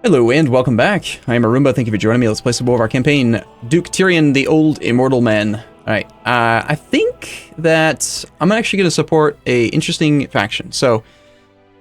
Hello and welcome back. I am Arumba. Thank you for joining me. Let's play some more of our campaign. Duke Tyrion, the Old Immortal Man. Alright, I think that I'm actually going to support a interesting faction. So,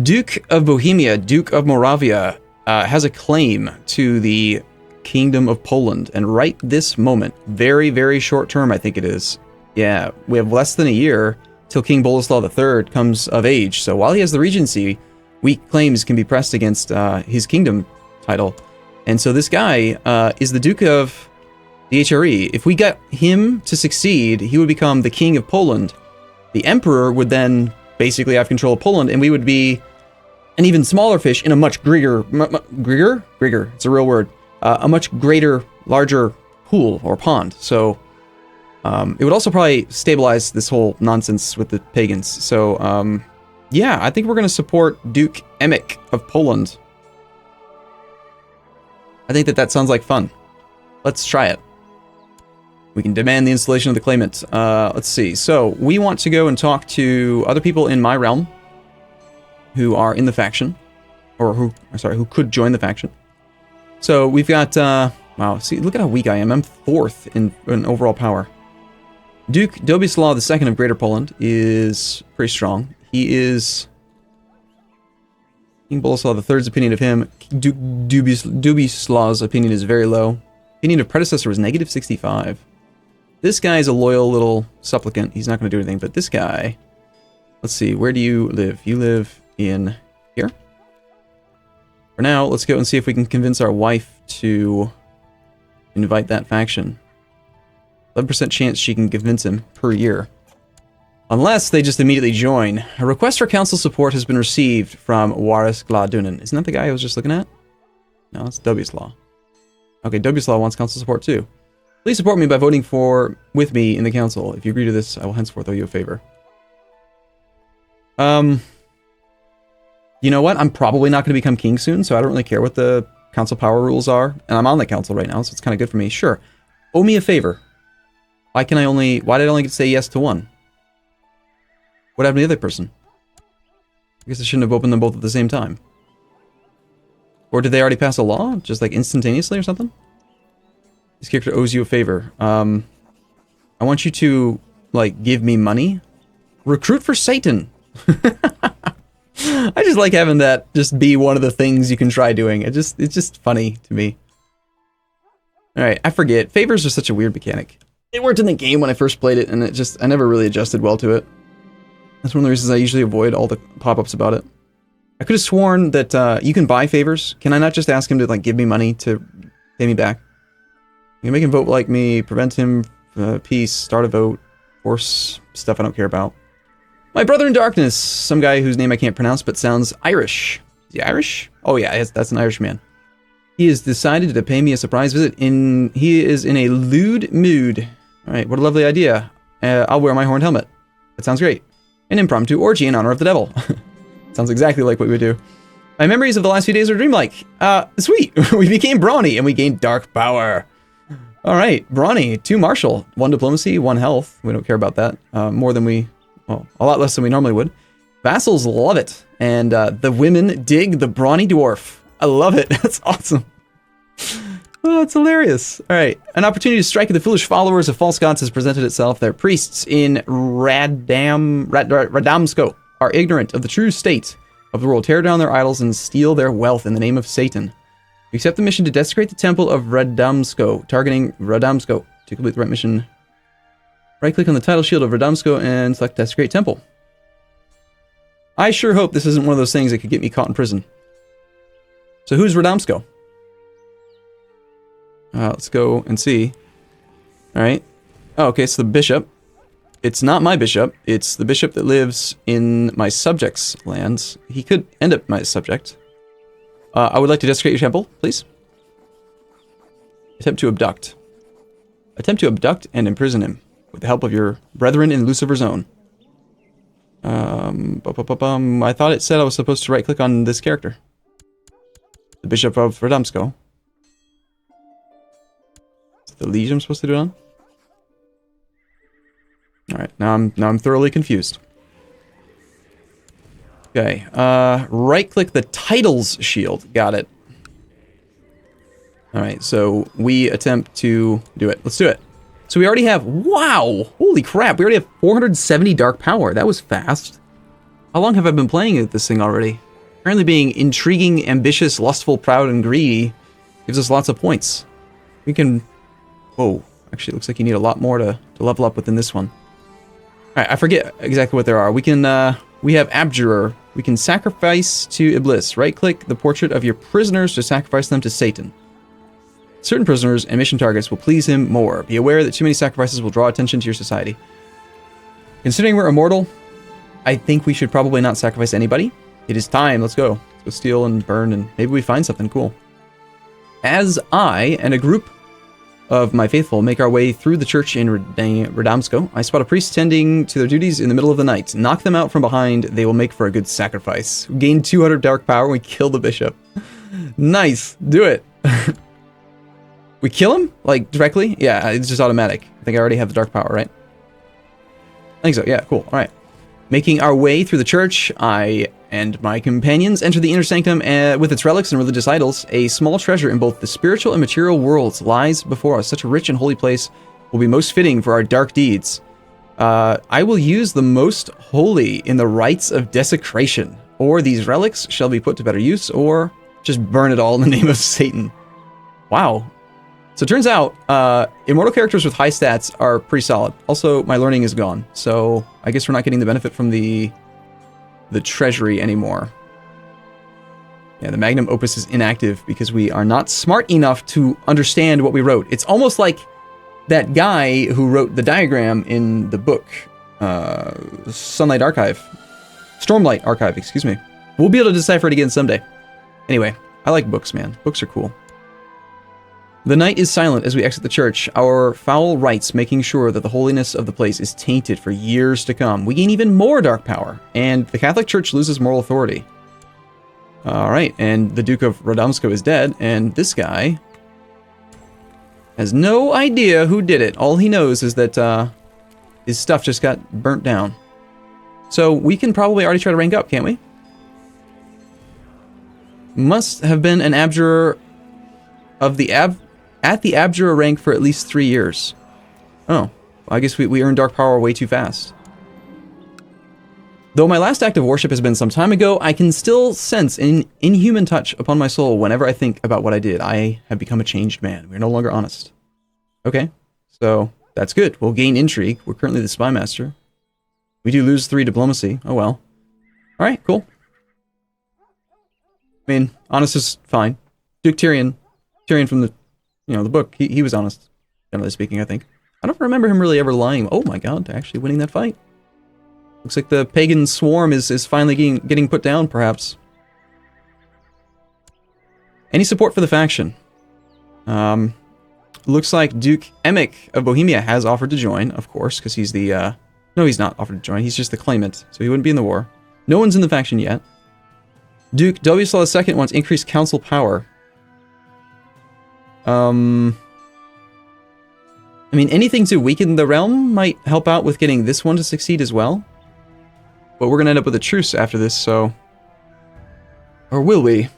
Duke of Bohemia, Duke of Moravia, has a claim to the Kingdom of Poland. And right this moment, very, very short term I think it is. Yeah, we have less than a year till King Boleslaw III comes of age. So while he has the regency, weak claims can be pressed against his kingdom title. And so this guy is the Duke of the HRE. If we got him to succeed, he would become the King of Poland. The Emperor would then basically have control of Poland, and we would be an even smaller fish in a much Grigger, it's a real word, a much greater, larger pool or pond. So it would also probably stabilize this whole nonsense with the pagans. So yeah, I think we're going to support Duke Emic of Poland. I think that sounds like fun. Let's try it. We can demand the installation of the claimant. Let's see. So we want to go and talk to other people in my realm who are in the faction, or who could join the faction. So we've got, wow, see, look at how weak I am. I'm 4th in overall power. Duke Dobislaw II of Greater Poland is pretty strong. He is King Boleslaw III's opinion of him. Duke Dubislaw's opinion is very low. Opinion of predecessor was -65. This guy is a loyal little supplicant. He's not going to do anything. But this guy, let's see, where do you live? You live in here. For now, let's go and see if we can convince our wife to invite that faction. 11% chance she can convince him per year. Unless they just immediately join. A request for council support has been received from Waris Gladunin. Isn't that the guy I was just looking at? No, it's Dobislaw. Okay, Dobislaw wants council support too. Please support me by voting with me in the council. If you agree to this, I will henceforth owe you a favor. You know what? I'm probably not going to become king soon, so I don't really care what the council power rules are. And I'm on the council right now, so it's kind of good for me. Sure. Owe me a favor. Why did I only get to say yes to one? What happened to the other person? I guess I shouldn't have opened them both at the same time. Or did they already pass a law? Just like instantaneously or something? This character owes you a favor. I want you to, like, give me money. Recruit for Satan! I just like having that just be one of the things you can try doing. It's just funny to me. Alright, I forget. Favors are such a weird mechanic. It worked in the game when I first played it, and I never really adjusted well to it. That's one of the reasons I usually avoid all the pop-ups about it. I could have sworn that you can buy favors. Can I not just ask him to, like, give me money to pay me back? You can make him vote like me, prevent him, peace, start a vote, force stuff I don't care about. My brother in darkness, some guy whose name I can't pronounce but sounds Irish. Is he Irish? Oh yeah, that's an Irish man. He has decided to pay me a surprise visit. He is in a lewd mood. Alright, what a lovely idea. I'll wear my horned helmet. That sounds great. An impromptu orgy in honor of the devil. Sounds exactly like what we would do. My memories of the last few days are dreamlike. Sweet. We became brawny and we gained dark power. Alright, brawny. 2 martial. 1 diplomacy, 1 health. We don't care about that. More than a lot less than we normally would. Vassals love it. And the women dig the brawny dwarf. I love it. That's awesome. Oh, it's hilarious. Alright, an opportunity to strike at the foolish followers of false gods has presented itself. Their priests in Radomsko are ignorant of the true state of the world. Tear down their idols and steal their wealth in the name of Satan. You accept the mission to desecrate the temple of Radomsko, targeting Radomsko. To complete the right mission, right-click on the title shield of Radomsko and select Desecrate Temple. I sure hope this isn't one of those things that could get me caught in prison. So who's Radomsko? Let's go and see. Alright. Oh, okay, it's the bishop. It's not my bishop. It's the bishop that lives in my subject's lands. He could end up my subject. I would like to desecrate your temple, please. Attempt to abduct. Attempt to abduct and imprison him with the help of your brethren in Lucifer's own. I thought it said I was supposed to right-click on this character. The Bishop of Radomsko. Is it the liege I'm supposed to do it on? Alright, now I'm thoroughly confused. Okay, right-click the titles shield. Got it. All right, so we attempt to do it. Let's do it. So we already have, wow, holy crap. We already have 470 dark power. That was fast. How long have I been playing at this thing already? Apparently being intriguing, ambitious, lustful, proud, and greedy gives us lots of points. We can, whoa, actually it looks like you need a lot more to level up within this one. All right, I forget exactly what there are. We can, we have Abjurer. We can sacrifice to Iblis. Right-click the portrait of your prisoners to sacrifice them to Satan. Certain prisoners and mission targets will please him more. Be aware that too many sacrifices will draw attention to your society. Considering we're immortal, I think we should probably not sacrifice anybody. It is time. Let's go. Let's go steal and burn, and maybe we find something cool. As I and a group of my faithful make our way through the church in Radomsko, I spot a priest tending to their duties in the middle of the night. Knock them out from behind. They will make for a good sacrifice. We gain 200 dark power and we kill the bishop. Nice. Do it. We kill him? Like, directly? Yeah, it's just automatic. I think I already have the dark power, right? I think so. Yeah, cool. All right. Making our way through the church, I and my companions enter the inner sanctum with its relics and religious idols. A small treasure in both the spiritual and material worlds lies before us. Such a rich and holy place will be most fitting for our dark deeds. I will use the most holy in the rites of desecration, or these relics shall be put to better use, or just burn it all in the name of Satan. Wow. So it turns out, immortal characters with high stats are pretty solid. Also, my learning is gone, so I guess we're not getting the benefit from the treasury anymore. Yeah, the magnum opus is inactive because we are not smart enough to understand what we wrote. It's almost like that guy who wrote the diagram in the book, Stormlight Archive, excuse me. We'll be able to decipher it again someday. Anyway, I like books, man. Books are cool. The night is silent as we exit the church, our foul rites making sure that the holiness of the place is tainted for years to come. We gain even more dark power, and the Catholic Church loses moral authority. Alright, and the Duke of Radomsko is dead, and this guy has no idea who did it. All he knows is that his stuff just got burnt down. So we can probably already try to rank up, can't we? Must have been an abjurer of the at the abjurer rank for at least 3 years. Oh, I guess we earned dark power way too fast. Though my last act of worship has been some time ago, I can still sense an inhuman touch upon my soul whenever I think about what I did. I have become a changed man. We're no longer honest. Okay, so that's good. We'll gain intrigue. We're currently the spy master. We do lose 3 diplomacy. Oh well. Alright, cool. I mean, honest is fine. Duke Tyrion from the, the book, he was honest, generally speaking, I think. I don't remember him really ever lying. Oh my god, actually winning that fight. Looks like the pagan swarm is finally getting put down, perhaps. Any support for the faction? Looks like Duke Emic of Bohemia has offered to join, of course, because he's the, no, he's not offered to join. He's just the claimant, so he wouldn't be in the war. No one's in the faction yet. Duke Dovislaw II wants increased council power. I mean, anything to weaken the realm might help out with getting this one to succeed as well. But we're going to end up with a truce after this, so... Or will we?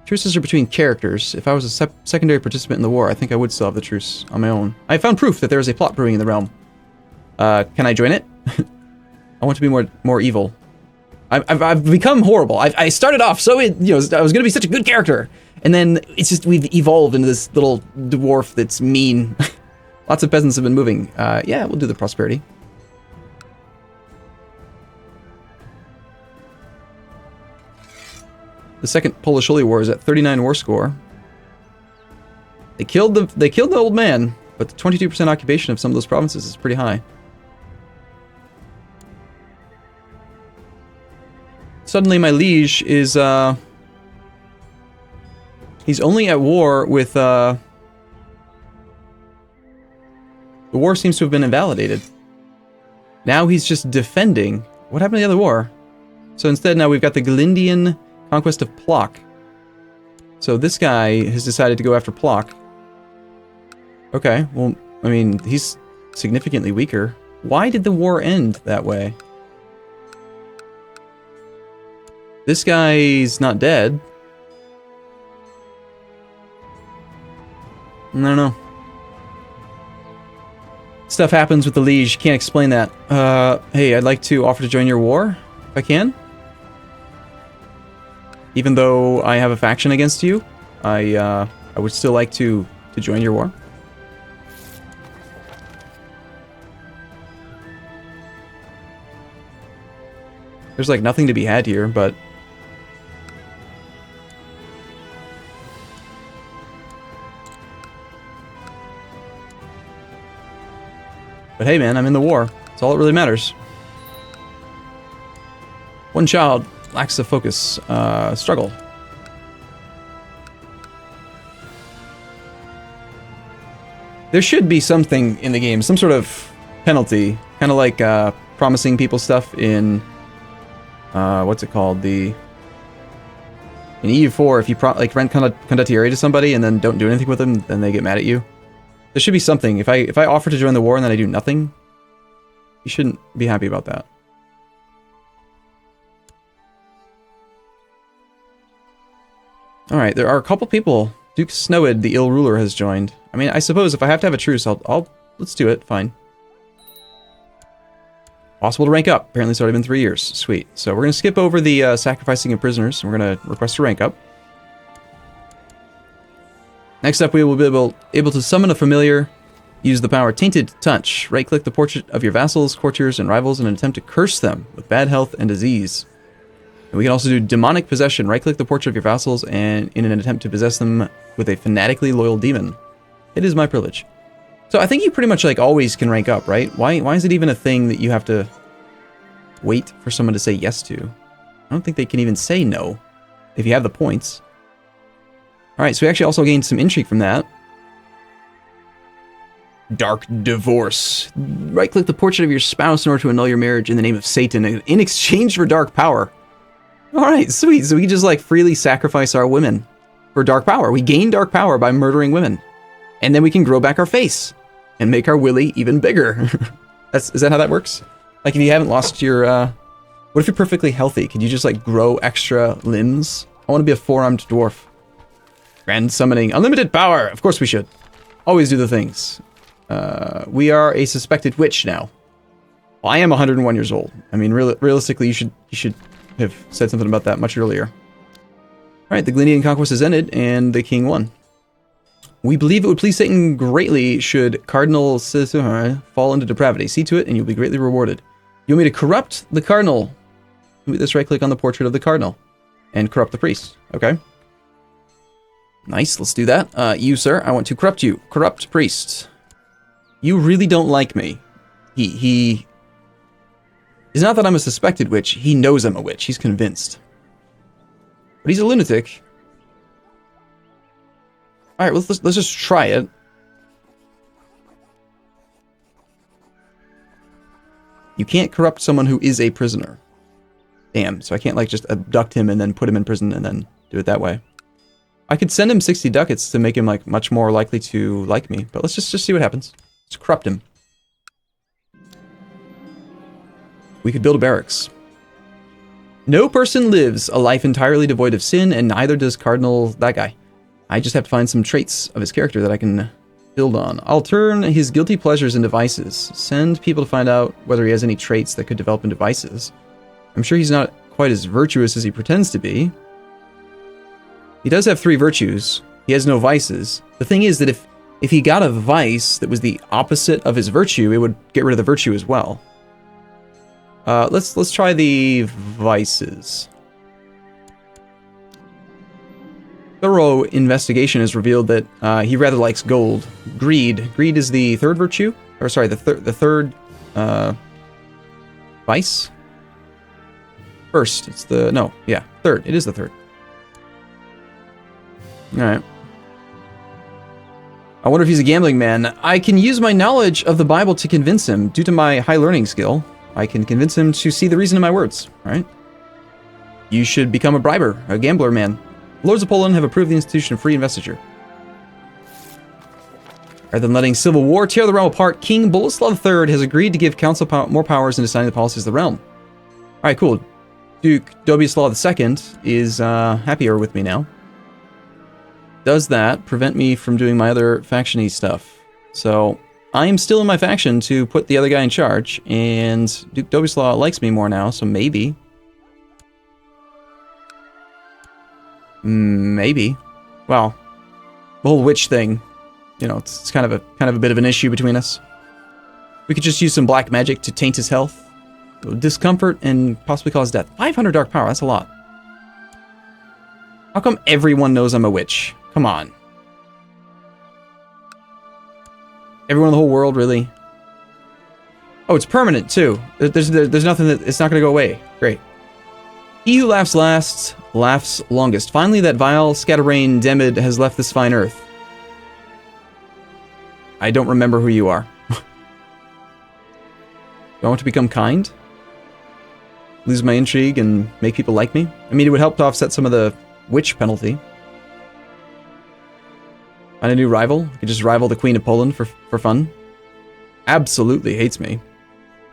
Truces are between characters. If I was a secondary participant in the war, I think I would still have the truce on my own. I found proof that there is a plot brewing in the realm. Can I join it? I want to be more evil. I've become horrible. I started off so, I was going to be such a good character. And then it's just, we've evolved into this little dwarf that's mean. Lots of peasants have been moving. Yeah, we'll do the prosperity. The Second Polish Holy War is at 39 war score. They killed the old man, but the 22% occupation of some of those provinces is pretty high. Suddenly my liege is, he's only at war with, the war seems to have been invalidated. Now he's just defending. What happened to the other war? So instead now we've got the Galindian conquest of Plock. So this guy has decided to go after Plock. Okay, well, I mean, he's significantly weaker. Why did the war end that way? This guy's not dead. I don't know. Stuff happens with the liege. Can't explain that. Hey, I'd like to offer to join your war, if I can. Even though I have a faction against you, I would still like to join your war. There's like nothing to be had here, but... But hey man, I'm in the war. That's all that really matters. One child lacks the focus. Struggle. There should be something in the game, some sort of penalty. Kind of like promising people stuff in... what's it called? In EU4, if you rent condottieri to somebody and then don't do anything with them, then they get mad at you. There should be something. If I offer to join the war and then I do nothing, you shouldn't be happy about that. Alright, there are a couple people. Duke Snowed, the ill ruler, has joined. I mean, I suppose if I have to have a truce, let's do it. Fine. Possible to rank up. Apparently it's already been 3 years. Sweet. So we're going to skip over the sacrificing of prisoners. And we're going to request a rank up. Next up, we will be able to summon a familiar. Use the power Tainted Touch. Right-click the portrait of your vassals, courtiers, and rivals in an attempt to curse them with bad health and disease. And we can also do Demonic Possession. Right-click the portrait of your vassals and in an attempt to possess them with a fanatically loyal demon. It is my privilege. So I think you pretty much like always can rank up, right? Why is it even a thing that you have to wait for someone to say yes to? I don't think they can even say no if you have the points. Alright, so we actually also gained some intrigue from that. Dark Divorce. Right-click the portrait of your spouse in order to annul your marriage in the name of Satan in exchange for dark power. Alright, sweet. So we can just like freely sacrifice our women for dark power. We gain dark power by murdering women. And then we can grow back our face and make our willy even bigger. Is that how that works? Like if you haven't lost your... what if you're perfectly healthy? Could you just like grow extra limbs? I want to be a four-armed dwarf. Grand summoning. Unlimited power! Of course we should. Always do the things. We are a suspected witch now. Well, I am 101 years old. I mean, realistically, you should have said something about that much earlier. Alright, the Glendian conquest has ended, and the king won. We believe it would please Satan greatly should Cardinal fall into depravity. See to it, and you'll be greatly rewarded. You want me to corrupt the Cardinal? Let's right-click on the portrait of the Cardinal. And corrupt the priest. Okay. Nice, let's do that. You, sir, I want to corrupt you. Corrupt priest. You really don't like me. He... It's not that I'm a suspected witch. He knows I'm a witch. He's convinced. But he's a lunatic. Alright, let's just try it. You can't corrupt someone who is a prisoner. Damn, so I can't like just abduct him and then put him in prison and then do it that way. I could send him 60 ducats to make him like much more likely to like me, but let's just see what happens. Let's corrupt him. We could build a barracks. No person lives a life entirely devoid of sin, and neither does Cardinal that guy. I just have to find some traits of his character that I can build on. I'll turn his guilty pleasures into vices. Send people to find out whether he has any traits that could develop into vices. I'm sure he's not quite as virtuous as he pretends to be. He does have 3 virtues. He has no vices. The thing is that if he got a vice that was the opposite of his virtue, it would get rid of the virtue as well. Let's try the vices. Thorough investigation has revealed that he rather likes gold. Greed. Greed is the 3rd virtue, or sorry, the third vice. First, it's the third. It is the 3rd. All right. I wonder if he's a gambling man. I can use my knowledge of the Bible to convince him. Due to my high learning skill, I can convince him to see the reason in my words. All right. You should become a briber, a gambler man. Lords of Poland have approved the institution of free investiture. Rather than letting civil war tear the realm apart, King Boleslav III has agreed to give council more powers in deciding the policies of the realm. All right, cool. Duke Dobislav II is happier with me now. does that prevent me from doing my other faction-y stuff. So I am still in my faction to put the other guy in charge, and Duke Dobislaw likes me more now, so maybe. Maybe. Well, the whole witch thing, you know, it's kind of a bit of an issue between us. We could just use some black magic to taint his health, discomfort, and possibly cause death. 500 dark power, that's a lot. How come everyone knows I'm a witch? Come on. Everyone in the whole world, really? Oh, it's permanent, too. There's nothing that... It's not going to go away. Great. He who laughs last, laughs longest. Finally, that vile scatterbrain Demid has left this fine earth. I don't remember who you are. Do I want to become kind? Lose my intrigue and make people like me? I mean, it would help to offset some of the witch penalty. Find a new rival? I could just rival the Queen of Poland for fun. Absolutely hates me.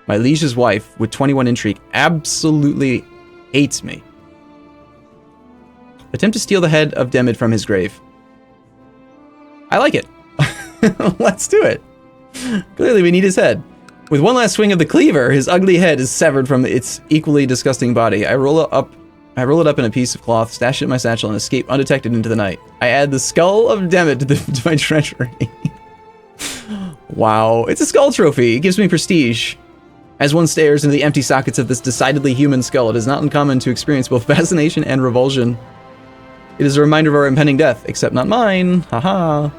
My liege's wife, with 21 intrigue, absolutely hates me. Attempt to steal the head of Demid from his grave. I like it. Let's do it. Clearly we need his head. With one last swing of the cleaver, his ugly head is severed from its equally disgusting body. I roll it up in a piece of cloth, stash it in my satchel, and escape undetected into the night. I add the skull of Demid to my treasury. Wow, it's a skull trophy. It gives me prestige. As one stares into the empty sockets of this decidedly human skull, it is not uncommon to experience both fascination and revulsion. It is a reminder of our impending death, except not mine. Haha.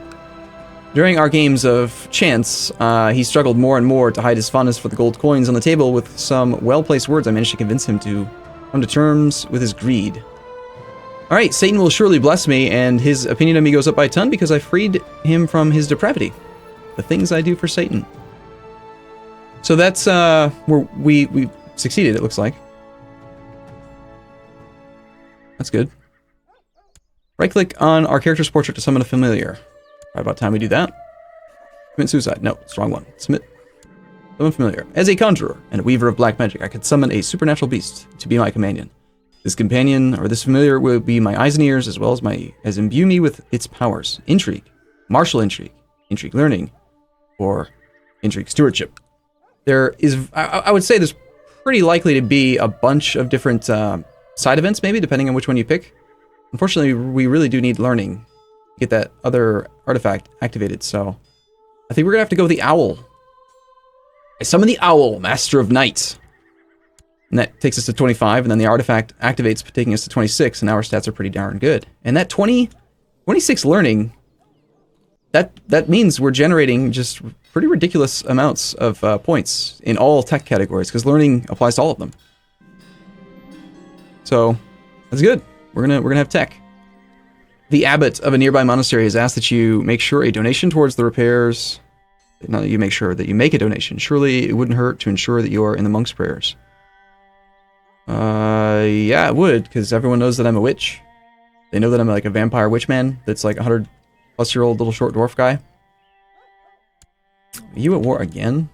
During our games of chance, he struggled more and more to hide his fondness for the gold coins on the table. With some well-placed words, I managed to convince him to come to terms with his greed. Alright, Satan will surely bless me, and his opinion of me goes up by a ton because I freed him from his depravity. The things I do for Satan. So that's where we succeeded, it looks like. That's good. Right-click on our character's portrait to summon a familiar. Probably about time we do that. Commit suicide. No, it's the wrong one. Summon familiar. As a conjurer and a weaver of black magic, I could summon a supernatural beast to be my companion. This companion, or this familiar, will be my eyes and ears, as well as imbue me with its powers. Intrigue, martial intrigue, intrigue learning, or intrigue stewardship. There is, I would say there's pretty likely to be a bunch of different side events, maybe, depending on which one you pick. Unfortunately, we really do need learning to get that other artifact activated, so I think we're going to have to go with the owl. I summon the owl, master of night. And that takes us to 25, and then the artifact activates, taking us to 26, and now our stats are pretty darn good. And that 26 learning, that means we're generating just pretty ridiculous amounts of points in all tech categories, because learning applies to all of them. So, that's good. We're gonna have tech. The abbot of a nearby monastery has asked that you make sure a donation towards the repairs. Not that you make sure that you make a donation. Surely it wouldn't hurt to ensure that you are in the monk's prayers. Yeah, it would, because everyone knows that I'm a witch. They know that I'm like a vampire witch man that's like 100-plus-year-old little short dwarf guy. Are you at war again?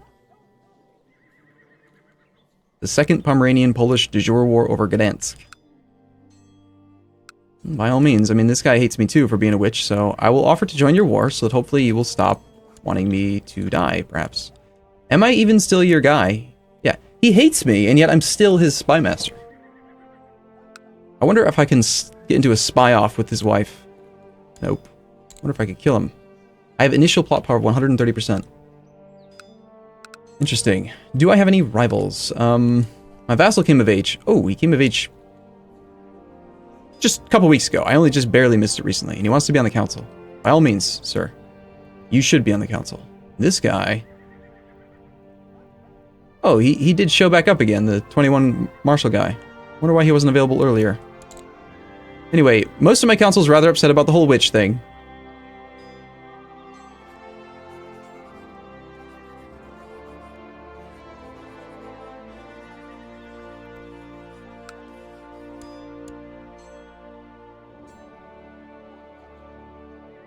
The Second Pomeranian-Polish de jure war over Gdansk. By all means. I mean, this guy hates me too for being a witch, so I will offer to join your war so that hopefully you will stop wanting me to die, perhaps. Am I even still your guy? Yeah, he hates me, and yet I'm still his spy master. I wonder if I can get into a spy off with his wife. Nope. I wonder if I could kill him. I have initial plot power of 130%. Interesting. Do I have any rivals? My vassal came of age. Oh, he came of age just a couple weeks ago. I only just barely missed it recently, and he wants to be on the council. By all means, sir. You should be on the council. This guy... Oh, he did show back up again, the 21 martial guy. Wonder why he wasn't available earlier. Anyway, most of my council's rather upset about the whole witch thing.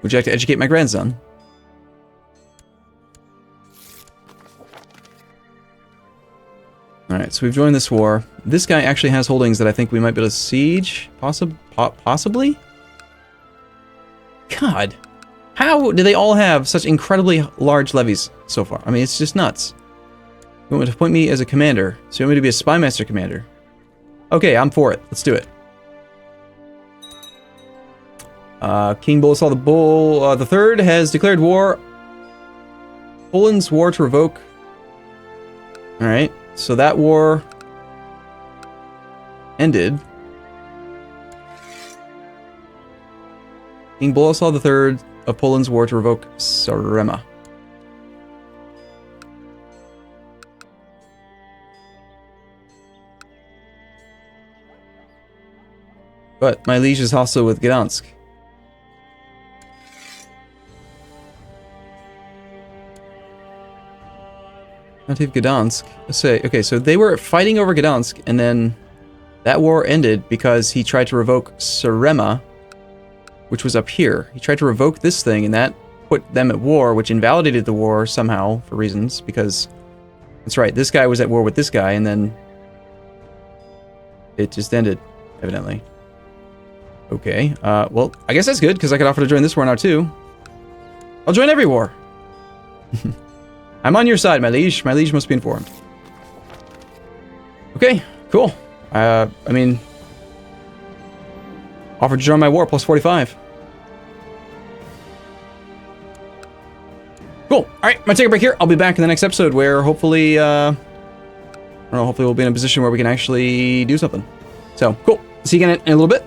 Would you like to educate my grandson? Alright, so we've joined this war. This guy actually has holdings that I think we might be able to siege. Possibly? God. How do they all have such incredibly large levies so far? I mean, it's just nuts. You want to appoint me as a commander. So you want me to be a spy master commander. Okay, I'm for it. Let's do it. King Boleslaw the Bull the Third has declared war. Poland's war to revoke. Alright, so that war ended. King Boleslaw the Third of Poland's war to revoke Sarema. But my liege is hostile with Gdansk. County of Gdansk. Let's say, okay, so they were fighting over Gdansk, and then that war ended because he tried to revoke Sarema, which was up here. He tried to revoke this thing, and that put them at war, which invalidated the war somehow for reasons, because that's right, this guy was at war with this guy, and then it just ended, evidently. Okay, well, I guess that's good, because I could offer to join this war now, too. I'll join every war. I'm on your side, my liege. My liege must be informed. Okay, cool. I mean, offer to join my war, plus 45. Cool. All right, I'm gonna take a break here. I'll be back in the next episode where hopefully, I don't know, hopefully we'll be in a position where we can actually do something. So, cool. See you again in a little bit.